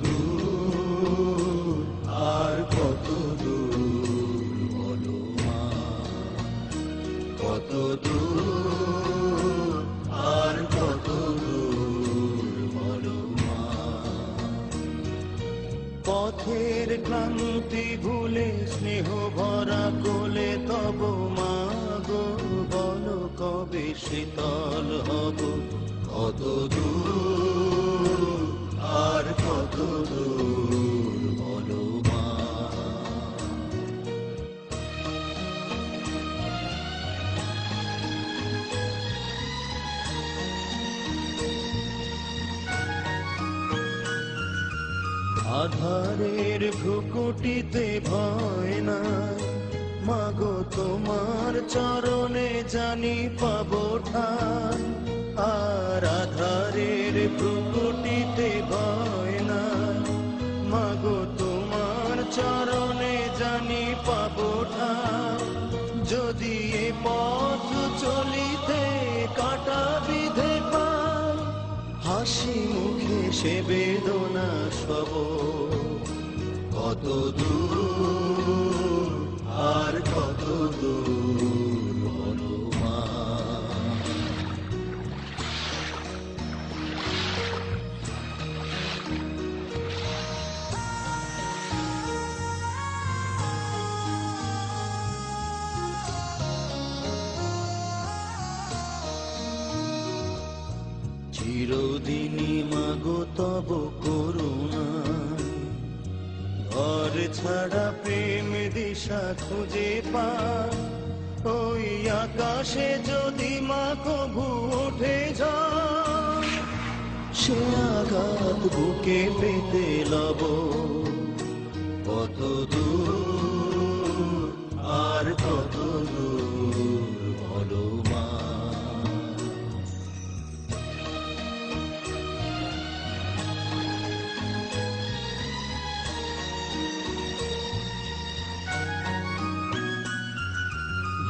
দূর আর কত দূর বলো মা, কত দূর আর কত দূর বলো মা। পথের ক্লান্তি ভুলে স্নেহ ভরা কোলে তব মা গো, বলো কবে শীতল হব, কত দূর আর কত দূর বলো মা। আধারের ভ্রুকুটিতে ভয় নাই, মাগো তোমার চরণে জানি পাবো ঠাই। আর আধারের ভ্রুকুটিতে ভয় নাই, মাগো তোমার চরণে জানি পাবো ঠাই। যদি এ পথ চলিতে কাটা বিধে পাই, হাসি মুখে সে বেদনা সব, কত দূর আর কত দূর বলো মা। চিরদিনই মাগো তব করুণায়, ঘর ছাড়া প্রেম দিশা খুঁজে পায়। ওই আকাশে যদি মা কভু ওঠে যায়, সে আঘাত বুকে পেতে লব, কত দূর আর কত দূর বলো মা।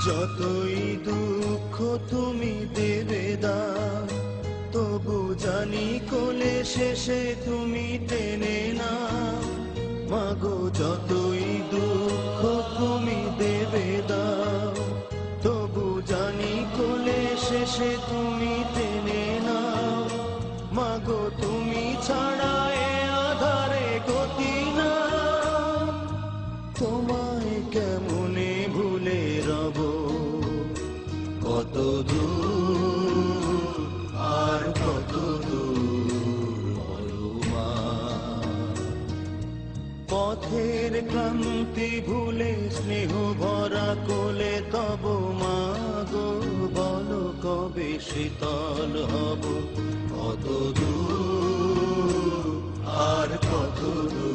যতই দুঃখ তুমি দেবে দাও, তবু জানি কোলে শেষে তুমি টেনে না। মাগো যতই দুঃখ তুমি দেবে দাও, তবু জানি কোলে শেষে তুমি টেনে না। মাগো তুমি ছাড়া এ আধারে গতি না, তোমায় কেমনে ভুলে রব, কত দূর আর কত দূর বলো মা। পথের ক্লান্তি ভুলে স্নেহ ভরা কোলে তব মা গো, বলো কবে শীতল হব, কত দূর আর কত দূর।